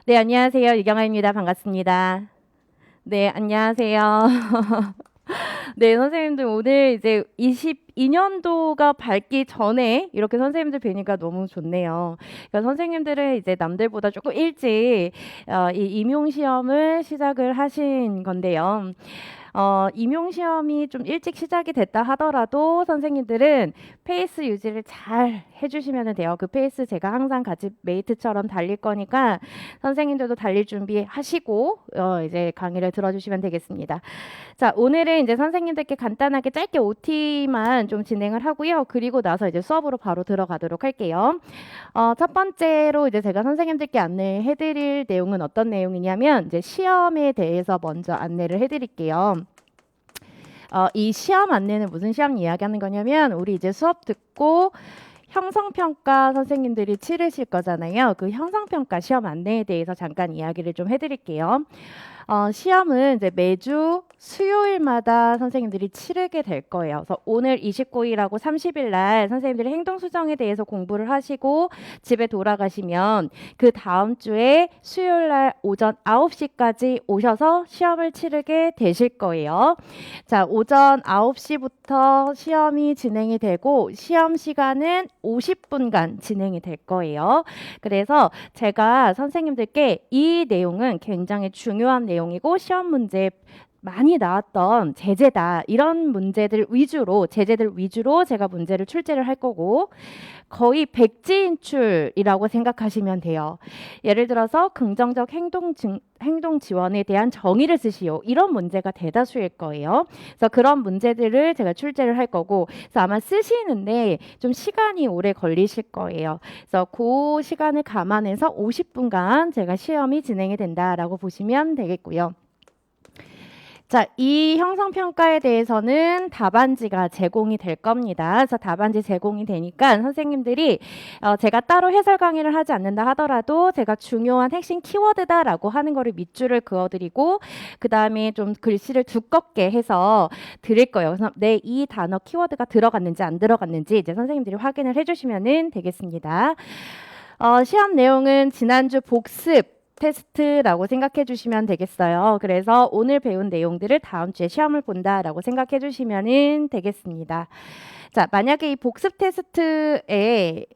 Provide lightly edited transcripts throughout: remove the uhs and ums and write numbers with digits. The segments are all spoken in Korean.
네, 안녕하세요. 유경아입니다. 반갑습니다. 네, 안녕하세요. 네, 선생님들 오늘 이제 22년도가 밝기 전에 이렇게 선생님들 뵈니까 너무 좋네요. 그러니까 선생님들은 이제 남들보다 조금 일찍 이 임용 시험을 시작을 하신 건데요. 임용 시험이 좀 일찍 시작이 됐다 하더라도 선생님들은 페이스 유지를 잘 해주시면 돼요. 그 페이스 제가 항상 같이 메이트처럼 달릴 거니까 선생님들도 달릴 준비하시고 이제 강의를 들어주시면 되겠습니다. 자, 오늘은 이제 선생님들께 간단하게 짧게 OT만 좀 진행을 하고요. 그리고 나서 이제 수업으로 바로 들어가도록 할게요. 첫 번째로 이제 제가 선생님들께 안내해 드릴 내용은 어떤 내용이냐면 이제 시험에 대해서 먼저 안내를 해 드릴게요. 이 시험 안내는 무슨 시험 이야기하는 거냐면 우리 이제 수업 듣고 형성평가 선생님들이 치르실 거잖아요. 그 형성평가 시험 안내에 대해서 잠깐 이야기를 좀 해드릴게요. 시험은 이제 매주 수요일마다 선생님들이 치르게 될 거예요. 그래서 오늘 29일하고 30일 날 선생님들이 행동 수정에 대해서 공부를 하시고 집에 돌아가시면 그 다음 주에 수요일 날 오전 9시까지 오셔서 시험을 치르게 되실 거예요. 자, 오전 9시부터 시험이 진행이 되고 시험 시간은 50분간 진행이 될 거예요. 그래서 제가 선생님들께 이 내용은 굉장히 중요한 내용이고 시험 문제 많이 나왔던 제재다. 이런 제재들 위주로 제가 문제를 출제를 할 거고 거의 백지인출이라고 생각하시면 돼요. 예를 들어서 긍정적 행동 지원에 대한 정의를 쓰시오. 이런 문제가 대다수일 거예요. 그래서 그런 문제들을 제가 출제를 할 거고 그래서 아마 쓰시는데 좀 시간이 오래 걸리실 거예요. 그래서 그 시간을 감안해서 50분간 제가 시험이 진행이 된다라고 보시면 되겠고요. 자, 이 형성평가에 대해서는 답안지가 제공이 될 겁니다. 그래서 답안지 제공이 되니까 선생님들이 제가 따로 해설 강의를 하지 않는다 하더라도 제가 중요한 핵심 키워드다라고 하는 거를 밑줄을 그어드리고 그 다음에 좀 글씨를 두껍게 해서 드릴 거예요. 그래서 이 단어 키워드가 들어갔는지 안 들어갔는지 이제 선생님들이 확인을 해주시면 되겠습니다. 시험 내용은 지난주 복습 테스트라고 생각해 주시면 되겠어요. 그래서 오늘 배운 내용들을 다음 주에 시험을 본다라고 생각해 주시면 되겠습니다. 자, 만약에 이 복습 테스트에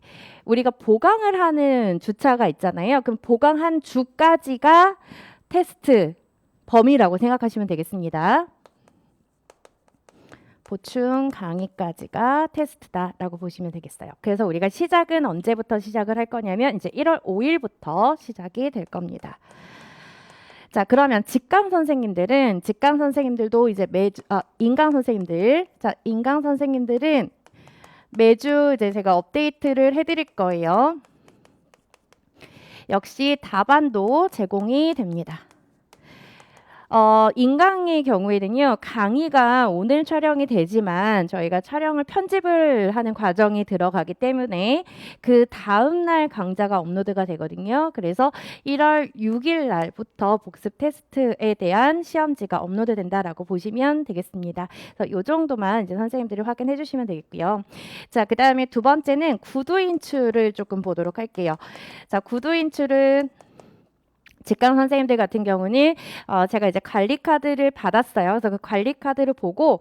우리가 보강을 하는 주차가 있잖아요. 그럼 보강한 주까지가 테스트 범위라고 생각하시면 되겠습니다. 보충 강의까지가 테스트다라고 보시면 되겠어요. 그래서 우리가 시작은 언제부터 시작을 할 거냐면 이제 1월 5일부터 시작이 될 겁니다. 자, 그러면 직강 선생님들도 이제 인강 선생님들은 매주 이제 제가 업데이트를 해드릴 거예요. 역시 답안도 제공이 됩니다. 인강의 경우에는요, 강의가 오늘 촬영이 되지만 저희가 촬영을 편집을 하는 과정이 들어가기 때문에 그 다음날 강좌가 업로드가 되거든요. 그래서 1월 6일 날부터 복습 테스트에 대한 시험지가 업로드 된다라고 보시면 되겠습니다. 그래서 이 정도만 이제 선생님들이 확인해 주시면 되겠고요. 자, 그 다음에 두 번째는 구두 인출을 조금 보도록 할게요. 자, 구두 인출은 직강 선생님들 같은 경우는 제가 이제 관리 카드를 받았어요. 그래서 그 관리 카드를 보고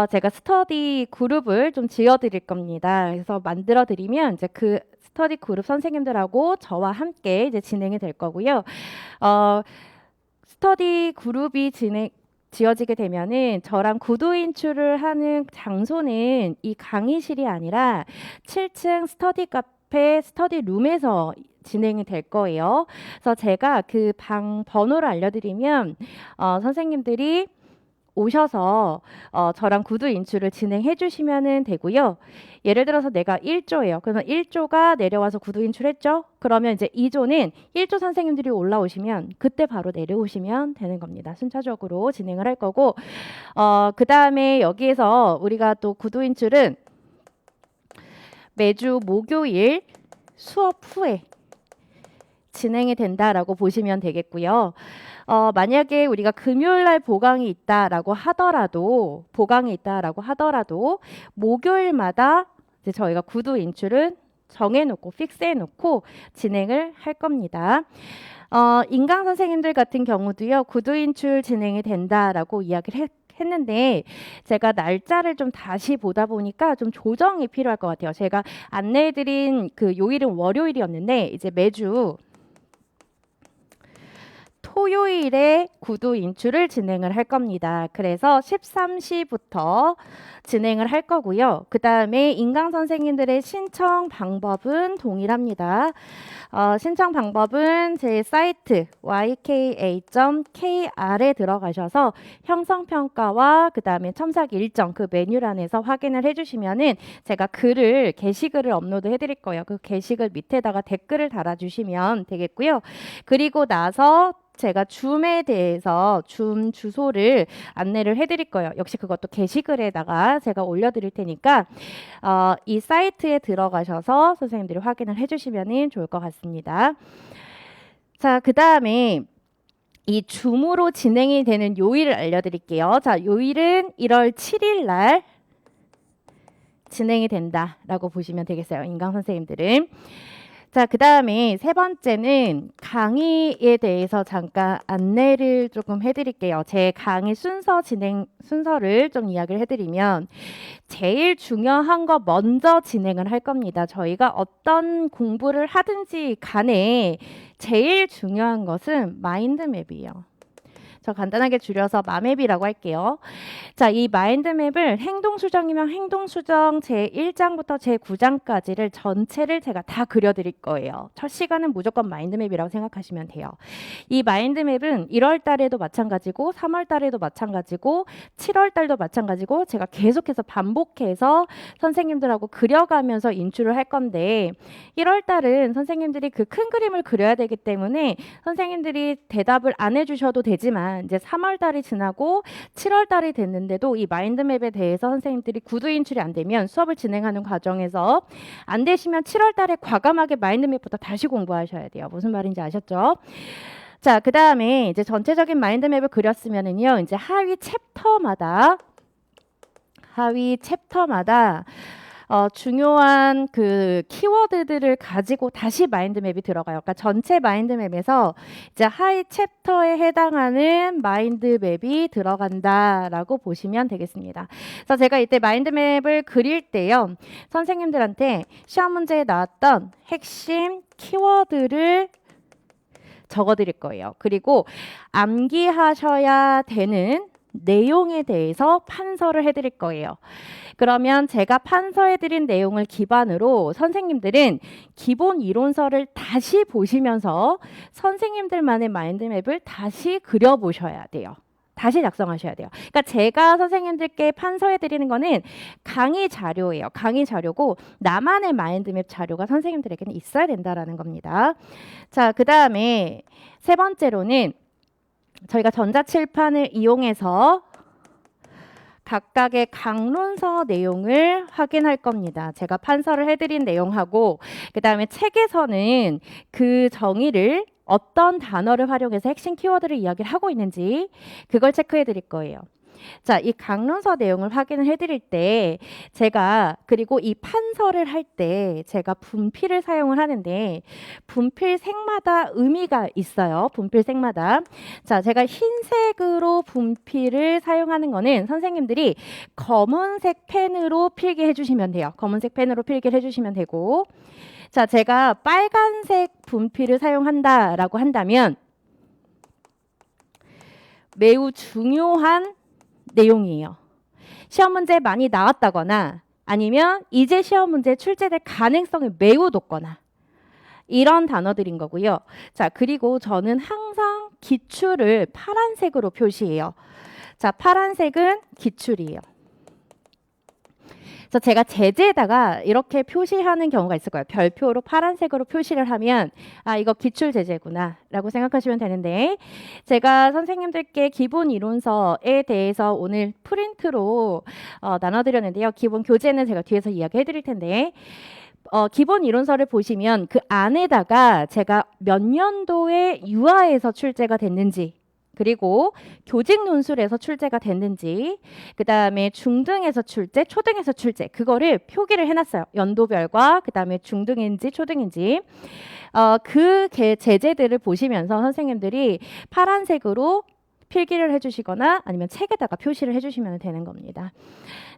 제가 스터디 그룹을 좀 지어드릴 겁니다. 그래서 만들어 드리면 이제 그 스터디 그룹 선생님들하고 저와 함께 이제 진행이 될 거고요. 스터디 그룹이 지어지게 되면은 저랑 구도 인출을 하는 장소는 이 강의실이 아니라 7층 스터디 카페 스터디 룸에서 진행이 될 거예요. 그래서 제가 그 방 번호를 알려드리면 선생님들이 오셔서 저랑 구두 인출을 진행해 주시면 되고요. 예를 들어서 내가 1조예요. 그러면 1조가 내려와서 구두 인출했죠? 그러면 이제 2조는 1조 선생님들이 올라오시면 그때 바로 내려오시면 되는 겁니다. 순차적으로 진행을 할 거고 그 다음에 여기에서 우리가 또 구두 인출은 매주 목요일 수업 후에 진행이 된다라고 보시면 되겠고요. 만약에 우리가 금요일 날 보강이 있다라고 하더라도 목요일마다 이제 저희가 구두 인출은 정해놓고 픽스해놓고 진행을 할 겁니다. 인강 선생님들 같은 경우도요, 구두 인출 진행이 된다라고 이야기를 했는데 제가 날짜를 좀 다시 보다 보니까 좀 조정이 필요할 것 같아요. 제가 안내해드린 그 요일은 월요일이었는데 이제 매주 토요일에 구두 인출을 진행을 할 겁니다. 그래서 13시부터 진행을 할 거고요. 그 다음에 인강 선생님들의 신청 방법은 동일합니다. 신청 방법은 제 사이트 yka.kr에 들어가셔서 형성평가와 그 다음에 첨삭 일정 그 메뉴란에서 확인을 해주시면은 제가 게시글을 업로드 해드릴 거예요. 그 게시글 밑에다가 댓글을 달아주시면 되겠고요. 그리고 나서 제가 줌에 대해서 줌 주소를 안내를 해드릴 거예요. 역시 그것도 게시글에다가 제가 올려드릴 테니까 이 사이트에 들어가셔서 선생님들이 확인을 해주시면 좋을 것 같습니다. 자, 그 다음에 이 줌으로 진행이 되는 요일을 알려드릴게요. 자, 요일은 1월 7일 날 진행이 된다라고 보시면 되겠어요. 인강 선생님들은. 자, 그 다음에 세 번째는 강의에 대해서 잠깐 안내를 조금 해드릴게요. 제 강의 순서를 좀 이야기를 해드리면 제일 중요한 거 먼저 진행을 할 겁니다. 저희가 어떤 공부를 하든지 간에 제일 중요한 것은 마인드맵이에요. 저 간단하게 줄여서 마맵이라고 할게요. 자, 이 마인드맵을 행동수정이면 행동수정 제1장부터 제9장까지를 전체를 제가 다 그려드릴 거예요. 첫 시간은 무조건 마인드맵이라고 생각하시면 돼요. 이 마인드맵은 1월 달에도 마찬가지고 3월 달에도 마찬가지고 7월 달도 마찬가지고 제가 계속해서 반복해서 선생님들하고 그려가면서 인출을 할 건데 1월 달은 선생님들이 그 큰 그림을 그려야 되기 때문에 선생님들이 대답을 안 해주셔도 되지만 이제 3월 달이 지나고 7월 달이 됐는데도 이 마인드맵에 대해서 선생님들이 구두 인출이 안 되면 수업을 진행하는 과정에서 안 되시면 7월 달에 과감하게 마인드맵부터 다시 공부하셔야 돼요. 무슨 말인지 아셨죠? 자, 그 다음에 이제 전체적인 마인드맵을 그렸으면은요, 이제 하위 챕터마다 중요한 그 키워드들을 가지고 다시 마인드맵이 들어가요. 그러니까 전체 마인드맵에서 이제 하이 챕터에 해당하는 마인드맵이 들어간다라고 보시면 되겠습니다. 그래서 제가 이때 마인드맵을 그릴 때요, 선생님들한테 시험 문제에 나왔던 핵심 키워드를 적어드릴 거예요. 그리고 암기하셔야 되는 내용에 대해서 판서를 해드릴 거예요. 그러면 제가 판서해드린 내용을 기반으로 선생님들은 기본 이론서를 다시 보시면서 선생님들만의 마인드맵을 다시 그려보셔야 돼요. 다시 작성하셔야 돼요. 그러니까 제가 선생님들께 판서해드리는 거는 강의 자료예요. 강의 자료고 나만의 마인드맵 자료가 선생님들에게는 있어야 된다라는 겁니다. 자, 그 다음에 세 번째로는 저희가 전자칠판을 이용해서 각각의 강론서 내용을 확인할 겁니다. 제가 판서를 해드린 내용하고 그 다음에 책에서는 그 정의를 어떤 단어를 활용해서 핵심 키워드를 이야기를 하고 있는지 그걸 체크해 드릴 거예요. 자, 이 강론서 내용을 확인을 해드릴 때 제가 그리고 이 판서를 할 때 제가 분필을 사용을 하는데 분필색마다 의미가 있어요. 분필색마다. 자, 제가 흰색으로 분필을 사용하는 거는 선생님들이 검은색 펜으로 필기해 주시면 돼요. 검은색 펜으로 필기를 해주시면 되고, 자, 제가 빨간색 분필을 사용한다라고 한다면 매우 중요한 내용이에요. 시험 문제 많이 나왔다거나 아니면 이제 시험 문제 출제될 가능성이 매우 높거나 이런 단어들인 거고요. 자, 그리고 저는 항상 기출을 파란색으로 표시해요. 자, 파란색은 기출이에요. 그래서 제가 제재에다가 이렇게 표시하는 경우가 있을 거예요. 별표로 파란색으로 표시를 하면 아, 이거 기출 제재구나 라고 생각하시면 되는데, 제가 선생님들께 기본 이론서에 대해서 오늘 프린트로 나눠드렸는데요. 기본 교재는 제가 뒤에서 이야기해 드릴 텐데, 기본 이론서를 보시면 그 안에다가 제가 몇 년도에 유아에서 출제가 됐는지 그리고 교직 논술에서 출제가 됐는지, 그 다음에 중등에서 출제, 초등에서 출제, 그거를 표기를 해놨어요. 연도별과 그 다음에 중등인지 초등인지. 그 제재들을 보시면서 선생님들이 파란색으로 필기를 해주시거나 아니면 책에다가 표시를 해주시면 되는 겁니다.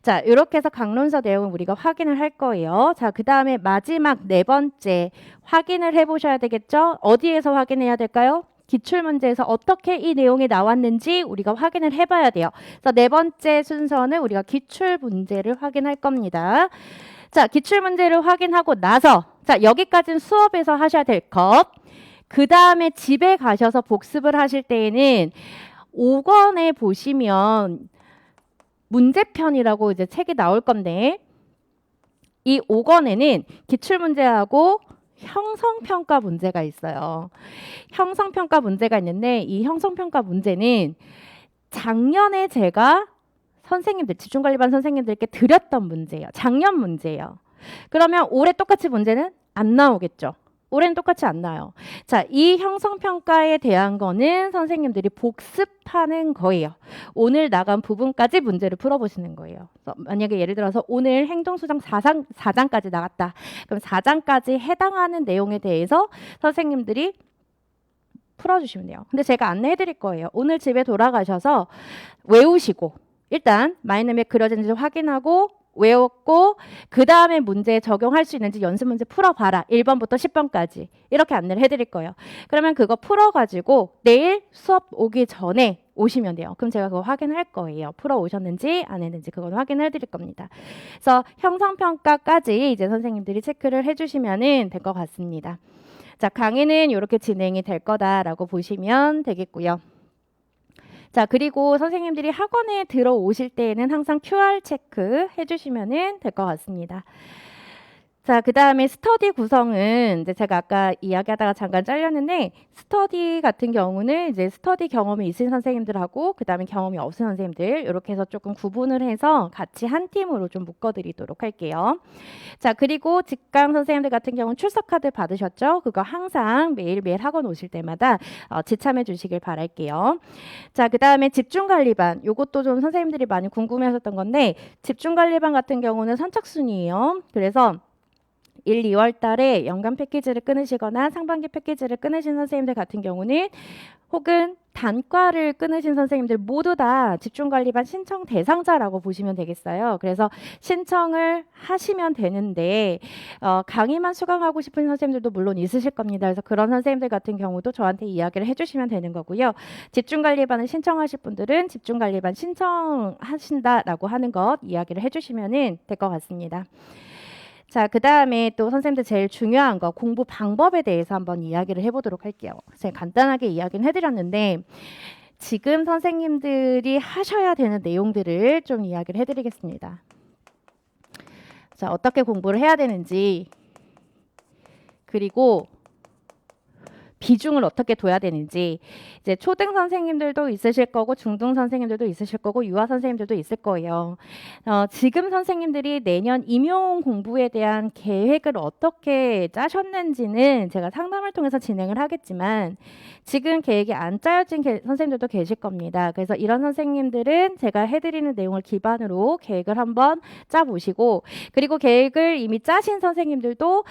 자, 이렇게 해서 강론서 내용을 우리가 확인을 할 거예요. 자, 그 다음에 마지막 네 번째 확인을 해보셔야 되겠죠? 어디에서 확인해야 될까요? 기출문제에서 어떻게 이 내용이 나왔는지 우리가 확인을 해봐야 돼요. 그래서 네 번째 순서는 우리가 기출문제를 확인할 겁니다. 자, 기출문제를 확인하고 나서 자, 여기까지는 수업에서 하셔야 될 것. 그 다음에 집에 가셔서 복습을 하실 때에는 5권에 보시면 문제편이라고 이제 책이 나올 건데 이 5권에는 기출문제하고 형성평가 문제가 있어요. 형성평가 문제가 있는데 이 형성평가 문제는 작년에 제가 선생님들, 집중관리반 선생님들께 드렸던 문제예요. 작년 문제예요. 그러면 올해 똑같이 문제는 안 나오겠죠. 올해는 똑같이 안 나와요. 자, 이 형성평가에 대한 거는 선생님들이 복습하는 거예요. 오늘 나간 부분까지 문제를 풀어보시는 거예요. 만약에 예를 들어서 오늘 행동수정 4장까지 나갔다. 그럼 4장까지 해당하는 내용에 대해서 선생님들이 풀어주시면 돼요. 근데 제가 안내해 드릴 거예요. 오늘 집에 돌아가셔서 외우시고 일단 마인드맵 그려진지 확인하고 외웠고 그 다음에 문제에 적용할 수 있는지 연습 문제 풀어봐라. 1번부터 10번까지 이렇게 안내를 해드릴 거예요. 그러면 그거 풀어가지고 내일 수업 오기 전에 오시면 돼요. 그럼 제가 그거 확인할 거예요. 풀어 오셨는지 안 했는지 그건 확인해 드릴 겁니다. 그래서 형성평가까지 이제 선생님들이 체크를 해주시면 될 것 같습니다. 자, 강의는 이렇게 진행이 될 거다라고 보시면 되겠고요. 자, 그리고 선생님들이 학원에 들어오실 때에는 항상 QR 체크 해주시면 될 것 같습니다. 자, 그 다음에 스터디 구성은 이제 제가 아까 이야기하다가 잠깐 잘렸는데 스터디 같은 경우는 이제 스터디 경험이 있으신 선생님들하고 그 다음에 경험이 없으신 선생님들 이렇게 해서 조금 구분을 해서 같이 한 팀으로 좀 묶어드리도록 할게요. 자, 그리고 직강 선생님들 같은 경우는 출석 카드 받으셨죠? 그거 항상 매일매일 학원 오실 때마다 지참해 주시길 바랄게요. 자, 그 다음에 집중관리반 요것도 좀 선생님들이 많이 궁금해하셨던 건데 집중관리반 같은 경우는 선착순이에요. 그래서 1, 2월 달에 연간 패키지를 끊으시거나 상반기 패키지를 끊으신 선생님들 같은 경우는 혹은 단과를 끊으신 선생님들 모두 다 집중관리반 신청 대상자라고 보시면 되겠어요. 그래서 신청을 하시면 되는데 강의만 수강하고 싶은 선생님들도 물론 있으실 겁니다. 그래서 그런 선생님들 같은 경우도 저한테 이야기를 해주시면 되는 거고요. 집중관리반을 신청하실 분들은 집중관리반 신청하신다라고 하는 것 이야기를 해주시면 될 것 같습니다. 자, 그 다음에 또 선생님들 제일 중요한 거 공부 방법에 대해서 한번 이야기를 해보도록 할게요. 제가 간단하게 이야기는 해드렸는데 지금 선생님들이 하셔야 되는 내용들을 좀 이야기를 해드리겠습니다. 자, 어떻게 공부를 해야 되는지 그리고 비중을 어떻게 둬야 되는지 이제 초등 선생님들도 있으실 거고 중등 선생님들도 있으실 거고 유아 선생님들도 있을 거예요. 지금 선생님들이 내년 임용 공부에 대한 계획을 어떻게 짜셨는지는 제가 상담을 통해서 진행을 하겠지만 지금 계획이 안 짜여진 선생님들도 계실 겁니다. 그래서 이런 선생님들은 제가 해드리는 내용을 기반으로 계획을 한번 짜보시고 그리고 계획을 이미 짜신 선생님들도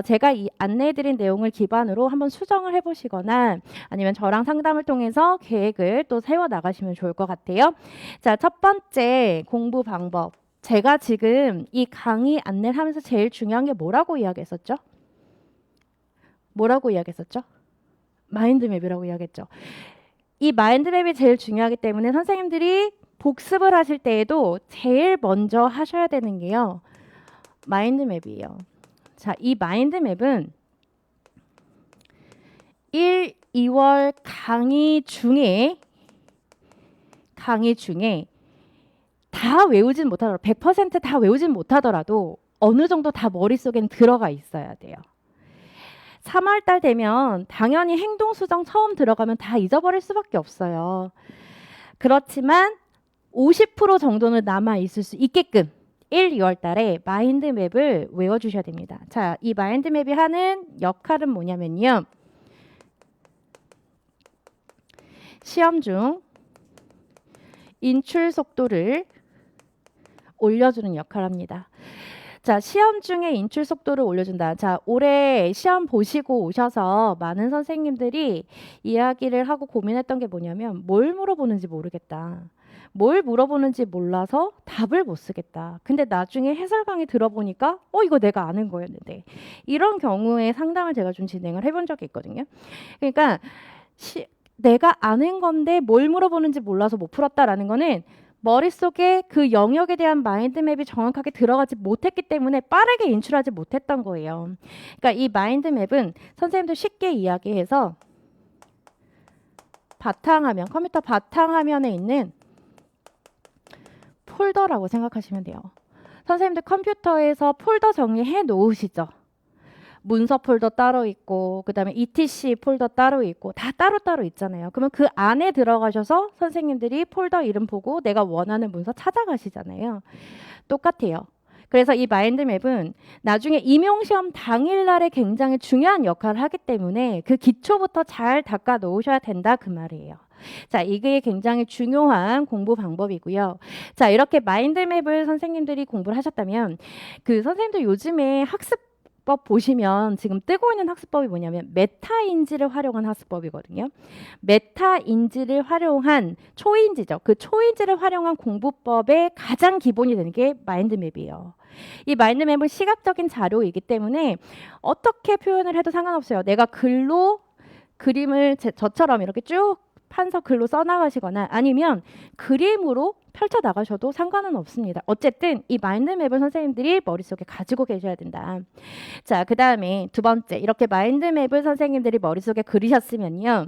제가 이 안내해드린 내용을 기반으로 한번 수정을 해보시거나 아니면 저랑 상담을 통해서 계획을 또 세워 나가시면 좋을 것 같아요. 자, 첫 번째 공부 방법. 제가 지금 이 강의 안내를 하면서 제일 중요한 게 뭐라고 이야기했었죠? 뭐라고 이야기했었죠? 마인드맵이라고 이야기했죠. 이 마인드맵이 제일 중요하기 때문에 선생님들이 복습을 하실 때에도 제일 먼저 하셔야 되는 게요. 마인드맵이에요. 자, 이 마인드맵은 1, 2월 강의 중에 다 외우진 못하더라도 100% 다 외우진 못하더라도 어느 정도 다 머릿속엔 들어가 있어야 돼요. 3월 달 되면 당연히 행동 수정 처음 들어가면 다 잊어버릴 수밖에 없어요. 그렇지만 50% 정도는 남아 있을 수 있게끔 1, 2월 달에 마인드맵을 외워주셔야 됩니다. 자, 이 마인드맵이 하는 역할은 뭐냐면요. 시험 중 인출 속도를 올려주는 역할을 합니다. 자, 시험 중에 인출 속도를 올려준다. 자, 올해 시험 보시고 오셔서 많은 선생님들이 이야기를 하고 고민했던 게 뭐냐면 뭘 물어보는지 모르겠다. 뭘 물어보는지 몰라서 답을 못 쓰겠다. 근데 나중에 해설 강의 들어보니까 이거 내가 아는 거였는데. 이런 경우에 상담을 제가 좀 진행을 해본 적이 있거든요. 그러니까 내가 아는 건데 뭘 물어보는지 몰라서 못 풀었다라는 거는 머릿속에 그 영역에 대한 마인드맵이 정확하게 들어가지 못했기 때문에 빠르게 인출하지 못했던 거예요. 그러니까 이 마인드맵은 선생님들 쉽게 이야기해서 바탕화면, 컴퓨터 바탕화면에 있는 폴더라고 생각하시면 돼요. 선생님들 컴퓨터에서 폴더 정리해 놓으시죠? 문서 폴더 따로 있고 그다음에 ETC 폴더 따로 있고 다 따로따로 있잖아요. 그러면 그 안에 들어가셔서 선생님들이 폴더 이름 보고 내가 원하는 문서 찾아가시잖아요. 똑같아요. 그래서 이 마인드맵은 나중에 임용시험 당일날에 굉장히 중요한 역할을 하기 때문에 그 기초부터 잘 닦아 놓으셔야 된다 그 말이에요. 자, 이게 굉장히 중요한 공부 방법이고요. 자, 이렇게 마인드맵을 선생님들이 공부를 하셨다면 그 선생님들 요즘에 학습 법 보시면 지금 뜨고 있는 학습법이 뭐냐면 메타인지를 활용한 학습법이거든요. 메타인지를 활용한 초인지죠. 그 초인지를 활용한 공부법의 가장 기본이 되는 게 마인드맵이에요. 이 마인드맵은 시각적인 자료이기 때문에 어떻게 표현을 해도 상관없어요. 내가 글로 그림을 저처럼 이렇게 쭉 판서 글로 써나가시거나 아니면 그림으로 펼쳐 나가셔도 상관은 없습니다. 어쨌든 이 마인드맵을 선생님들이 머릿속에 가지고 계셔야 된다. 자, 그 다음에 두 번째, 이렇게 마인드맵을 선생님들이 머릿속에 그리셨으면요.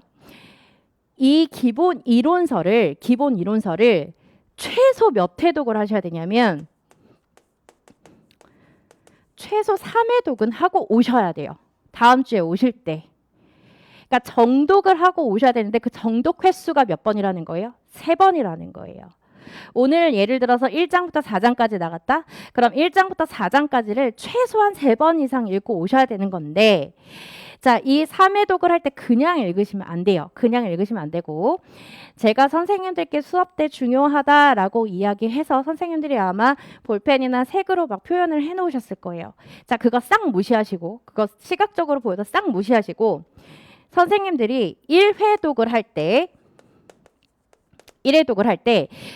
이 기본 이론서를 최소 몇 회독을 하셔야 되냐면 최소 3회독은 하고 오셔야 돼요. 다음 주에 오실 때. 그러니까 정독을 하고 오셔야 되는데 그 정독 횟수가 몇 번이라는 거예요? 3번이라는 거예요. 오늘 예를 들어서 1장부터 4장까지 나갔다? 그럼 1장부터 4장까지를 최소한 3번 이상 읽고 오셔야 되는 건데 자, 이 3회독을 할 때 그냥 읽으시면 안 돼요. 그냥 읽으시면 안 되고 제가 선생님들께 수업 때 중요하다라고 이야기해서 선생님들이 아마 볼펜이나 색으로 막 표현을 해놓으셨을 거예요. 자, 그거 싹 무시하시고 그거 시각적으로 보여서 싹 무시하시고 선생님들이 1회독을 할 때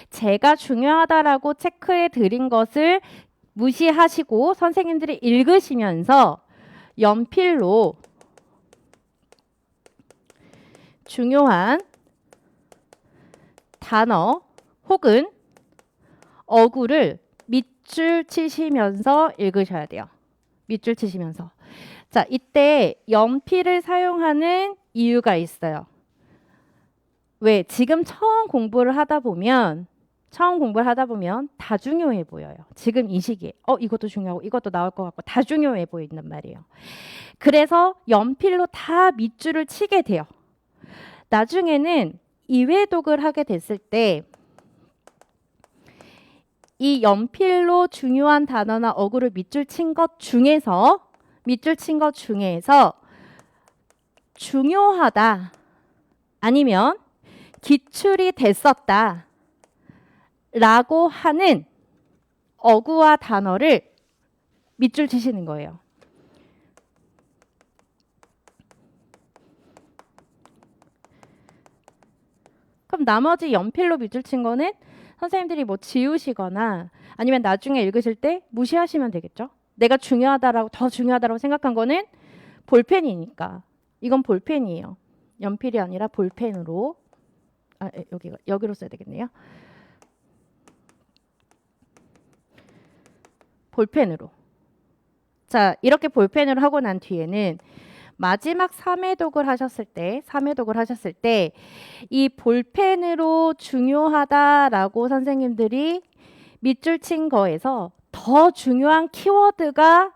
제가 중요하다라고 체크해 드린 것을 무시하시고 선생님들이 읽으시면서 연필로 중요한 단어 혹은 어구를 밑줄 치시면서 읽으셔야 돼요. 밑줄 치시면서. 자, 이때 연필을 사용하는 이유가 있어요. 왜? 지금 처음 공부를 하다 보면 다 중요해 보여요. 지금 이 시기에. 이것도 중요하고 이것도 나올 것 같고 다 중요해 보인단 말이에요. 그래서 연필로 다 밑줄을 치게 돼요. 나중에는 2회독을 하게 됐을 때 이 연필로 중요한 단어나 어구를 밑줄 친 것 중에서 중요하다 아니면 기출이 됐었다 라고 하는 어구와 단어를 밑줄 치시는 거예요. 그럼 나머지 연필로 밑줄 친 거는 선생님들이 뭐 지우시거나 아니면 나중에 읽으실 때 무시하시면 되겠죠. 내가 더 중요하다고 생각한 거는 볼펜이니까. 이건 볼펜이에요. 연필이 아니라 볼펜으로. 여기로 써야 되겠네요. 볼펜으로. 자, 이렇게 볼펜으로 하고 난 뒤에는 마지막 3회독을 하셨을 때 이 볼펜으로 중요하다라고 선생님들이 밑줄 친 거에서 더 중요한 키워드가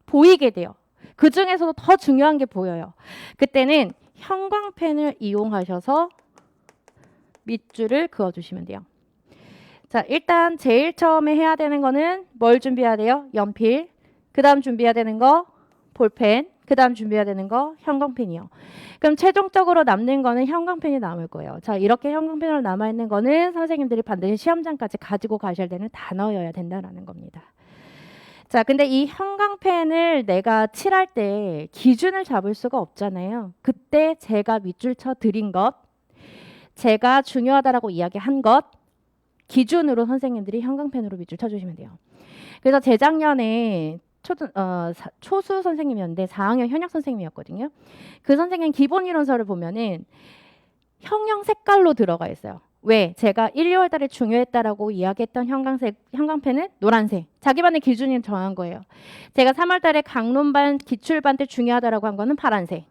보이게 돼요. 그 중에서도 더 중요한 게 보여요. 그때는 형광펜을 이용하셔서 밑줄을 그어주시면 돼요. 자, 일단 제일 처음에 해야 되는 거는 뭘 준비해야 돼요? 연필. 그 다음 준비해야 되는 거 볼펜. 그 다음 준비해야 되는 거 형광펜이요. 그럼 최종적으로 남는 거는 형광펜이 남을 거예요. 자, 이렇게 형광펜으로 남아있는 거는 선생님들이 반드시 시험장까지 가지고 가셔야 되는 단어여야 된다라는 겁니다. 자, 근데 이 형광펜을 내가 칠할 때 기준을 잡을 수가 없잖아요. 그때 제가 밑줄 쳐 드린 것, 제가 중요하다라고 이야기한 것, 기준으로 선생님들이 형광펜으로 밑줄 쳐주시면 돼요. 그래서 재작년에 초수 선생님이었는데 4학년 현역 선생님이었거든요. 그 선생님 기본 이론서를 보면은 형형 색깔로 들어가 있어요. 왜? 제가 1, 2월 달에 중요했다라고 이야기했던 형광펜은 노란색. 자기만의 기준이 정한 거예요. 제가 3월 달에 강론반, 기출반 때 중요하다라고 한 거는 파란색.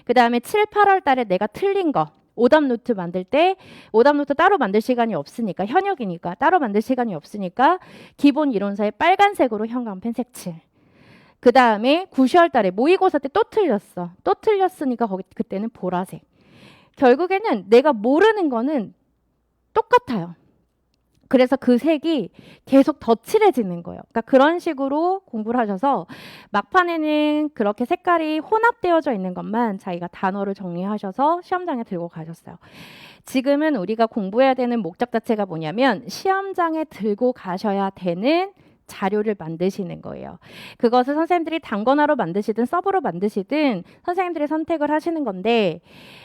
그 다음에 7, 8월 달에 내가 틀린 거. 오답 노트 만들 때 오답 노트 따로 만들 시간이 없으니까 현역이니까 따로 만들 시간이 없으니까 기본 이론서에 빨간색으로 형광펜 색칠. 그 다음에 9, 10월 달에 모의고사 때 또 틀렸어. 또 틀렸으니까 거기 그때는 보라색. 결국에는 내가 모르는 거는 똑같아요. 그래서 그 색이 계속 더 칠해지는 거예요. 그러니까 그런 식으로 공부를 하셔서 막판에는 그렇게 색깔이 혼합되어져 있는 것만 자기가 단어를 정리하셔서 시험장에 들고 가셨어요. 지금은 우리가 공부해야 되는 목적 자체가 뭐냐면 시험장에 들고 가셔야 되는 자료를 만드시는 거예요. 그것을 선생님들이 단권화로 만드시든 서브로 만드시든 선생님들이 선택을 하시는 건데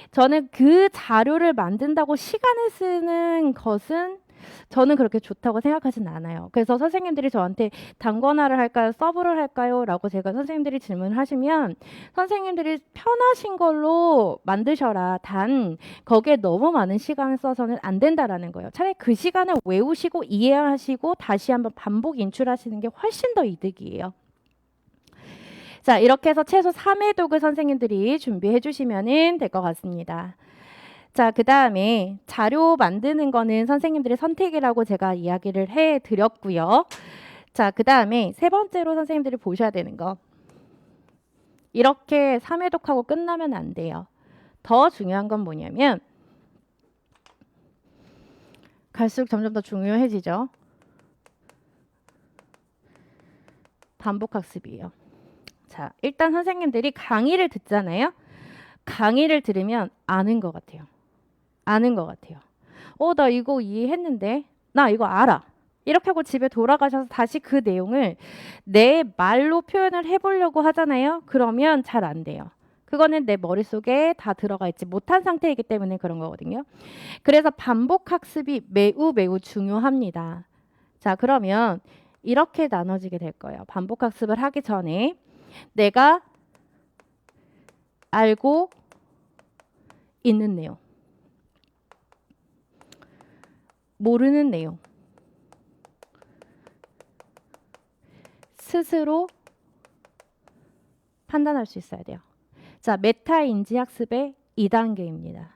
저는 그 자료를 만든다고 시간을 쓰는 것은 저는 그렇게 좋다고 생각하진 않아요. 그래서 선생님들이 저한테 단권화를 할까요? 서브를 할까요? 라고 제가 선생님들이 질문을 하시면 선생님들이 편하신 걸로 만드셔라. 단 거기에 너무 많은 시간을 써서는 안 된다라는 거예요. 차라리 그 시간을 외우시고 이해하시고 다시 한번 반복 인출하시는 게 훨씬 더 이득이에요. 자, 이렇게 해서 최소 3회 독을 선생님들이 준비해 주시면 될 것 같습니다. 자, 그 다음에 자료 만드는 거는 선생님들의 선택이라고 제가 이야기를 해드렸고요. 자, 그 다음에 세 번째로 선생님들이 보셔야 되는 거. 이렇게 3회 독하고 끝나면 안 돼요. 더 중요한 건 뭐냐면 갈수록 점점 더 중요해지죠. 반복학습이에요. 자, 일단 선생님들이 강의를 듣잖아요. 강의를 들으면 아는 것 같아요. 아는 것 같아요. 나 이거 이해했는데 나 이거 알아. 이렇게 하고 집에 돌아가셔서 다시 그 내용을 내 말로 표현을 해보려고 하잖아요. 그러면 잘 안 돼요. 그거는 내 머릿속에 다 들어가 있지 못한 상태이기 때문에 그런 거거든요. 그래서 반복학습이 매우 매우 중요합니다. 자, 그러면 이렇게 나눠지게 될 거예요. 반복학습을 하기 전에 내가 알고 있는 내용, 모르는 내용, 스스로 판단할 수 있어야 돼요. 자, 메타 인지 학습의 2단계입니다.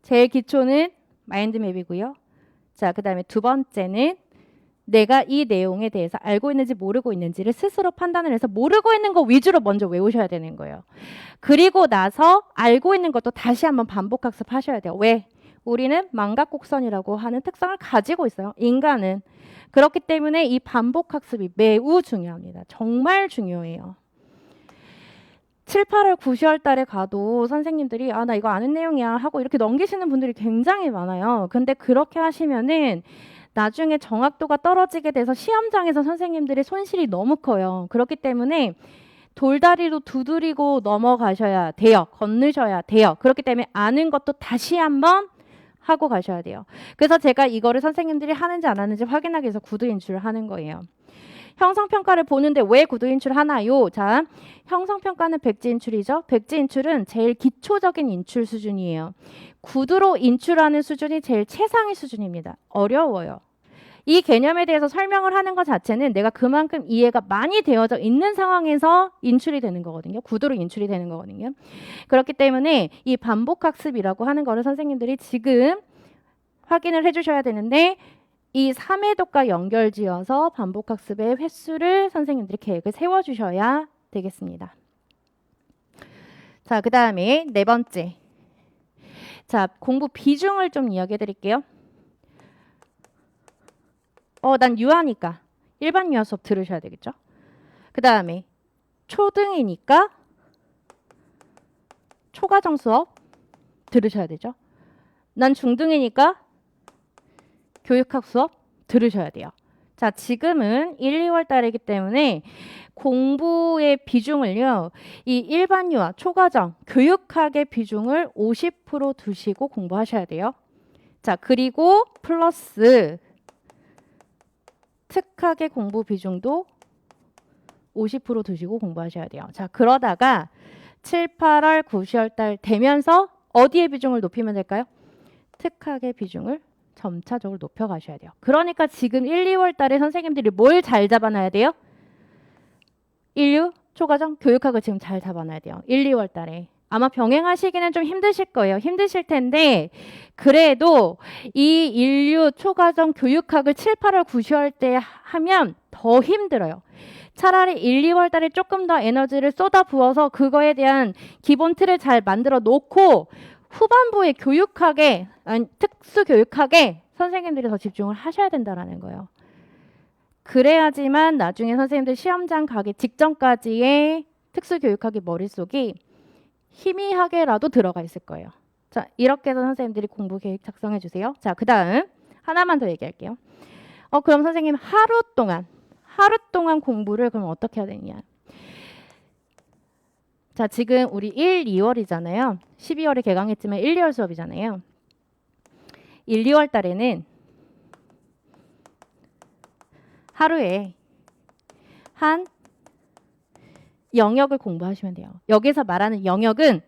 제일 기초는 마인드맵이고요. 자, 그 다음에 두 번째는 내가 이 내용에 대해서 알고 있는지 모르고 있는지를 스스로 판단을 해서 모르고 있는 거 위주로 먼저 외우셔야 되는 거예요. 그리고 나서 알고 있는 것도 다시 한번 반복학습 하셔야 돼요. 왜? 우리는 망각곡선이라고 하는 특성을 가지고 있어요. 인간은. 그렇기 때문에 이 반복학습이 매우 중요합니다. 정말 중요해요. 7, 8월, 9, 10월 달에 가도 선생님들이 나 이거 아는 내용이야 하고 이렇게 넘기시는 분들이 굉장히 많아요. 근데 그렇게 하시면은 나중에 정확도가 떨어지게 돼서 시험장에서 선생님들의 손실이 너무 커요. 그렇기 때문에 돌다리로 두드리고 넘어가셔야 돼요. 건너셔야 돼요. 그렇기 때문에 아는 것도 다시 한번 하고 가셔야 돼요. 그래서 제가 이거를 선생님들이 하는지 안 하는지 확인하기 위해서 구두 인출을 하는 거예요. 형성평가를 보는데 왜 구두 인출하나요? 자, 형성평가는 백지 인출이죠. 백지 인출은 제일 기초적인 인출 수준이에요. 구두로 인출하는 수준이 제일 최상위 수준입니다. 어려워요. 이 개념에 대해서 설명을 하는 것 자체는 내가 그만큼 이해가 많이 되어져 있는 상황에서 인출이 되는 거거든요. 구두로 인출이 되는 거거든요. 그렇기 때문에 이 반복학습이라고 하는 거를 선생님들이 지금 확인을 해주셔야 되는데 이 3회독과 연결지어서 반복학습의 횟수를 선생님들이 계획을 세워주셔야 되겠습니다. 자, 그 다음에 네 번째. 자, 공부 비중을 좀 이야기해 드릴게요. 난 유아니까 일반 유아 수업 들으셔야 되겠죠. 그 다음에 초등이니까 초과정 수업 들으셔야 되죠. 난 중등이니까 교육학 수업 들으셔야 돼요. 자, 지금은 1, 2월 달이기 때문에 공부의 비중을요. 이 일반 유아, 초과정, 교육학의 비중을 50% 두시고 공부하셔야 돼요. 자, 그리고 플러스 특학의 공부 비중도 50% 두시고 공부하셔야 돼요. 자, 그러다가 7, 8월, 9, 10월 달 되면서 어디에 비중을 높이면 될까요? 특학의 비중을 점차적으로 높여가셔야 돼요. 그러니까 지금 1, 2월 달에 선생님들이 뭘 잘 잡아놔야 돼요? 1, 6, 초과정, 교육학을 지금 잘 잡아놔야 돼요. 1, 2월 달에. 아마 병행하시기는 좀 힘드실 거예요. 힘드실 텐데 그래도 이 1, 6, 초과정, 교육학을 7, 8월, 9, 10월 때 하면 더 힘들어요. 차라리 1, 2월 달에 조금 더 에너지를 쏟아 부어서 그거에 대한 기본 틀을 잘 만들어 놓고 후반부에 교육학에, 아니, 특수교육학에 선생님들이 더 집중을 하셔야 된다는 거예요. 그래야지만 나중에 선생님들 시험장 가기 직전까지의 특수교육학의 머릿속이 희미하게라도 들어가 있을 거예요. 자, 이렇게 해서 선생님들이 공부 계획 작성해 주세요. 자, 그 다음 하나만 더 얘기할게요. 그럼 선생님 하루 동안 공부를 그럼 어떻게 해야 되냐? 자, 지금 우리 1, 2월이잖아요. 12월에 개강했지만 1, 2월 수업이잖아요. 1, 2월 달에는 하루에 한 영역을 공부하시면 돼요. 여기서 말하는 영역은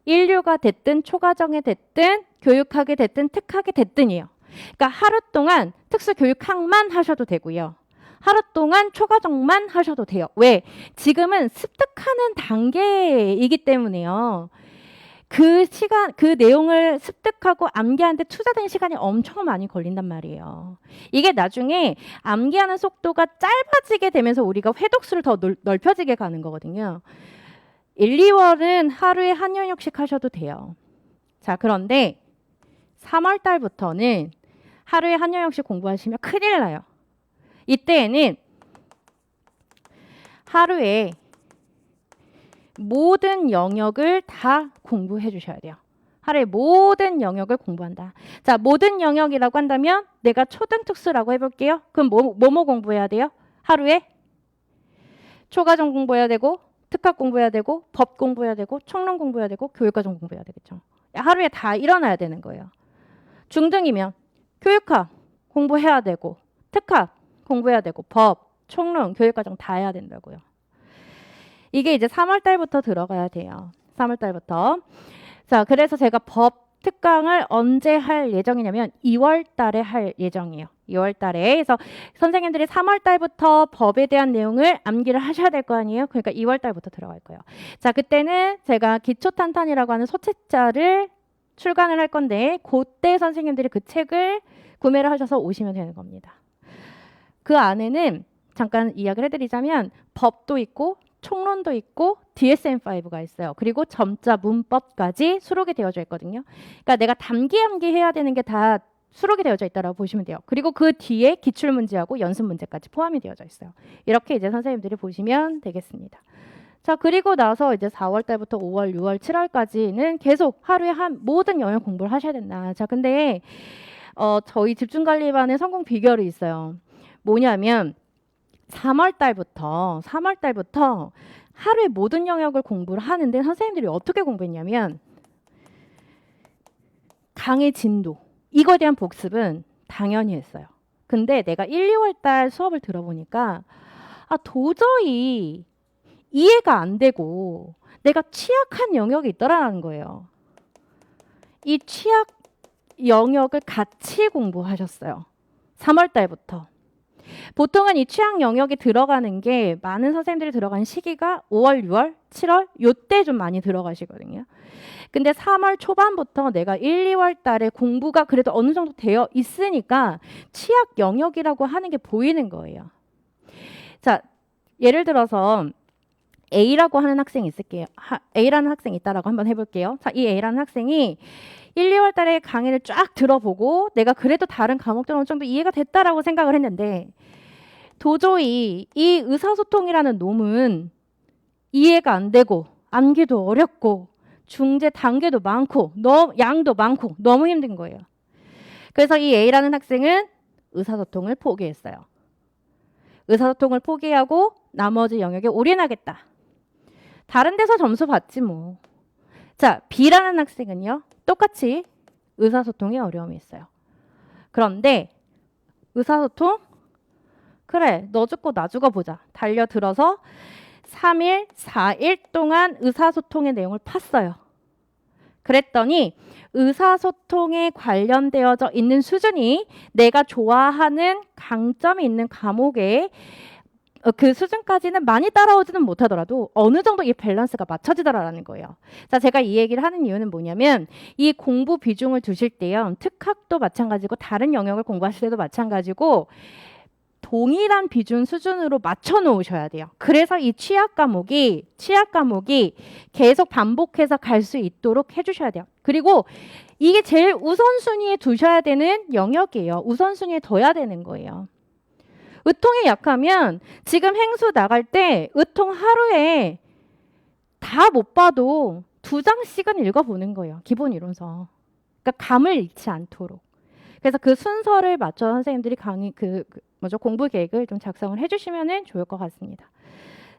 1류가 됐든 초과정에 됐든 교육학에 됐든 특학에 됐든이에요. 그러니까 하루 동안 특수교육학만 하셔도 되고요. 하루 동안 초과정만 하셔도 돼요. 왜? 지금은 습득하는 단계이기 때문에요. 그 시간, 그 내용을 습득하고 암기하는데 투자된 시간이 엄청 많이 걸린단 말이에요. 이게 나중에 암기하는 속도가 짧아지게 되면서 우리가 회독수를 더 넓혀지게 가는 거거든요. 1, 2월은 하루에 한 영역씩 하셔도 돼요. 자, 그런데 3월 달부터는 하루에 한 영역씩 공부하시면 큰일 나요. 이때에는 하루에 모든 영역을 다 공부해 주셔야 돼요. 하루에 모든 영역을 공부한다. 자, 모든 영역이라고 한다면 내가 초등특수라고 해볼게요. 그럼 뭐 공부해야 돼요? 하루에 초과정 공부해야 되고 특학 공부해야 되고 법 공부해야 되고 총론 공부해야 되고 교육과정 공부해야 되겠죠. 하루에 다 일어나야 되는 거예요. 중등이면 교육학 공부해야 되고 특학 공부해야 되고 법, 총론, 교육과정 다 해야 된다고요. 이게 이제 3월 달부터 들어가야 돼요. 3월 달부터. 자, 그래서 제가 법 특강을 언제 할 예정이냐면 2월 달에 할 예정이에요. 2월 달에. 그래서 선생님들이 3월 달부터 법에 대한 내용을 암기를 하셔야 될 거 아니에요. 그러니까 2월 달부터 들어갈 거예요. 자, 그때는 제가 기초탄탄이라고 하는 소책자를 출간을 할 건데 그때 선생님들이 그 책을 구매를 하셔서 오시면 되는 겁니다. 그 안에는 잠깐 이야기를 해드리자면 법도 있고 총론도 있고 DSM-5가 있어요. 그리고 점자 문법까지 수록이 되어져 있거든요. 그러니까 내가 암기 해야 되는 게 다 수록이 되어져 있다고 보시면 돼요. 그리고 그 뒤에 기출문제하고 연습문제까지 포함이 되어져 있어요. 이렇게 이제 선생님들이 보시면 되겠습니다. 자, 그리고 나서 이제 4월 달부터 5월, 6월, 7월까지는 계속 하루에 한 모든 영역 공부를 하셔야 된다. 자, 근데 저희 집중관리반의 성공 비결이 있어요. 뭐냐면 3월 달부터 하루에 모든 영역을 공부를 하는데 선생님들이 어떻게 공부했냐면 강의 진도 이거에 대한 복습은 당연히 했어요. 근데 내가 1, 2월 달 수업을 들어보니까 도저히 이해가 안 되고 내가 취약한 영역이 있더라는 거예요. 이 취약 영역을 같이 공부하셨어요. 3월 달부터. 보통은 이 취약 영역이 들어가는 게 많은 선생님들이 들어가는 시기가 5월, 6월, 7월 요때 좀 많이 들어가시거든요. 근데 3월 초반부터 내가 1, 2월 달에 공부가 그래도 어느 정도 되어 있으니까 취약 영역이라고 하는 게 보이는 거예요. 자, 예를 들어서 A라고 하는 학생이 있을게요. A라는 학생이 있다라고 한번 해볼게요. 자, 이 A라는 학생이 1, 2월 달에 강의를 쫙 들어보고 내가 그래도 다른 과목들은 어느 정도 이해가 됐다라고 생각을 했는데 도저히 이 의사소통이라는 놈은 이해가 안 되고 암기도 어렵고 중재 단계도 많고 양도 많고 너무 힘든 거예요. 그래서 이 A라는 학생은 의사소통을 포기했어요. 의사소통을 포기하고 나머지 영역에 올인하겠다. 다른 데서 점수 받지 뭐. 자, B라는 학생은요. 똑같이 의사소통에 어려움이 있어요. 그런데 의사소통? 그래, 너 죽고 나 죽어보자. 달려들어서 3일, 4일 동안 의사소통의 내용을 팠어요. 그랬더니 의사소통에 관련되어져 있는 수준이 내가 좋아하는 강점이 있는 과목에 그 수준까지는 많이 따라오지는 못하더라도 어느 정도 이 밸런스가 맞춰지더라라는 거예요. 자, 제가 이 얘기를 하는 이유는 뭐냐면 이 공부 비중을 두실 때요. 특학도 마찬가지고 다른 영역을 공부하실 때도 마찬가지고 동일한 비중 수준으로 맞춰 놓으셔야 돼요. 그래서 이 취약 과목이 계속 반복해서 갈 수 있도록 해주셔야 돼요. 그리고 이게 제일 우선순위에 두셔야 되는 영역이에요. 우선순위에 둬야 되는 거예요. 의통이 약하면 지금 행수 나갈 때 의통 하루에 다 못 봐도 2장씩은 읽어보는 거예요. 기본 이론서. 그러니까 감을 잃지 않도록. 그래서 그 순서를 맞춰 선생님들이 공부 계획을 좀 작성을 해주시면 좋을 것 같습니다.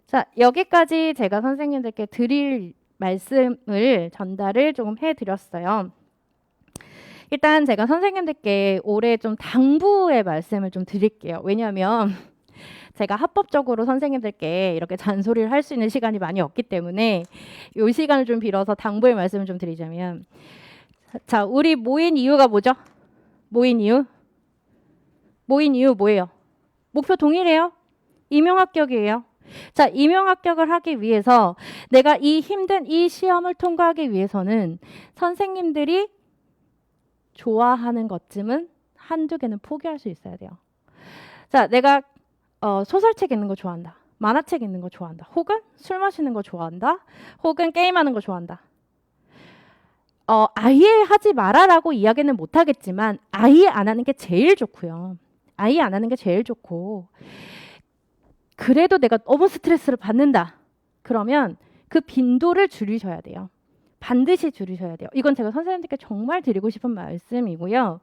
자, 여기까지 제가 선생님들께 드릴 말씀을 전달을 조금 해드렸어요. 일단 제가 선생님들께 올해 좀 당부의 말씀을 좀 드릴게요. 왜냐하면 제가 합법적으로 선생님들께 이렇게 잔소리를 할 수 있는 시간이 많이 없기 때문에 이 시간을 좀 빌어서 당부의 말씀을 좀 드리자면, 자, 우리 모인 이유가 뭐죠? 모인 이유 뭐예요? 목표 동일해요. 임용 합격이에요. 자, 임용 합격을 하기 위해서 내가 이 힘든 이 시험을 통과하기 위해서는 선생님들이 좋아하는 것쯤은 한두 개는 포기할 수 있어야 돼요. 자, 내가 소설책 읽는 거 좋아한다. 만화책 읽는 거 좋아한다. 혹은 술 마시는 거 좋아한다. 혹은 게임하는 거 좋아한다. 아예 하지 마라라고 이야기는 못하겠지만 아예 안 하는 게 제일 좋고요. 아예 안 하는 게 제일 좋고, 그래도 내가 너무 스트레스를 받는다. 그러면 그 빈도를 줄이셔야 돼요. 반드시 줄이셔야 돼요. 이건 제가 선생님들께 정말 드리고 싶은 말씀이고요.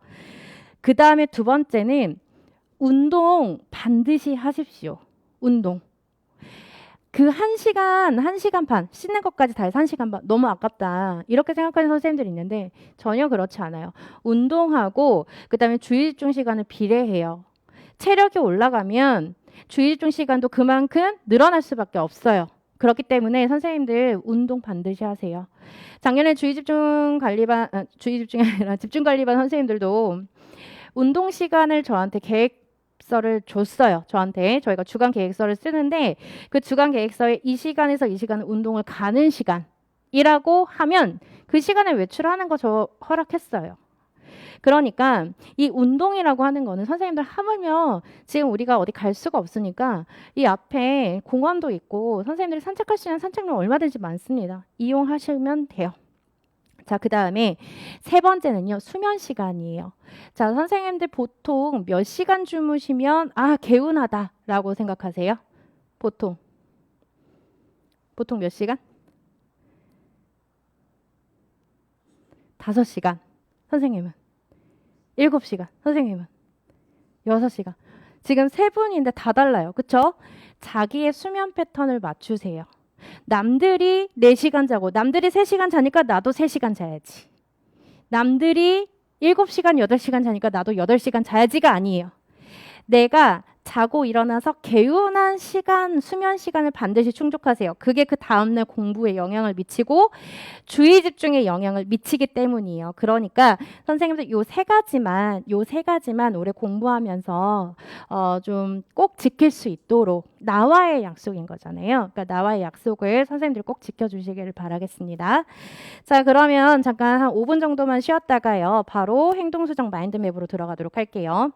그 다음에 두 번째는 운동 반드시 하십시오. 운동. 그 1시간 반, 씻는 것까지 다 해서 1시간 반, 너무 아깝다. 이렇게 생각하는 선생님들이 있는데 전혀 그렇지 않아요. 운동하고 그 다음에 주의집중 시간을 비례해요. 체력이 올라가면 주의집중 시간도 그만큼 늘어날 수밖에 없어요. 그렇기 때문에 선생님들 운동 반드시 하세요. 작년에 주의집중이 아니라 집중관리반 선생님들도 운동 시간을 저한테 계획서를 줬어요. 저희가 주간 계획서를 쓰는데 그 주간 계획서에 이 시간에서 이 시간은 운동을 가는 시간이라고 하면 그 시간에 외출하는 거 저 허락했어요. 그러니까 이 운동이라고 하는 거는 선생님들 하물며 지금 우리가 어디 갈 수가 없으니까 이 앞에 공원도 있고 선생님들이 산책할 수 있는 산책로 얼마든지 많습니다. 이용하시면 돼요. 자, 그 다음에 세 번째는요, 수면 시간이에요. 자, 선생님들 보통 몇 시간 주무시면 개운하다라고 생각하세요? 보통 몇 시간? 5시간. 선생님은 7시간. 선생님은 6시간. 지금 세 분인데 다 달라요. 그쵸? 자기의 수면 패턴을 맞추세요. 남들이 4시간 자고 남들이 3시간 자니까 나도 3시간 자야지. 남들이 7시간, 8시간 자니까 나도 8시간 자야지가 아니에요. 내가 자고 일어나서 개운한 시간, 수면 시간을 반드시 충족하세요. 그게 그 다음날 공부에 영향을 미치고 주의 집중에 영향을 미치기 때문이에요. 그러니까 선생님들 요 세 가지만 올해 공부하면서 좀 꼭 지킬 수 있도록, 나와의 약속인 거잖아요. 그러니까 나와의 약속을 선생님들 꼭 지켜주시기를 바라겠습니다. 자, 그러면 잠깐 한 5분 정도만 쉬었다가요. 바로 행동수정 마인드맵으로 들어가도록 할게요.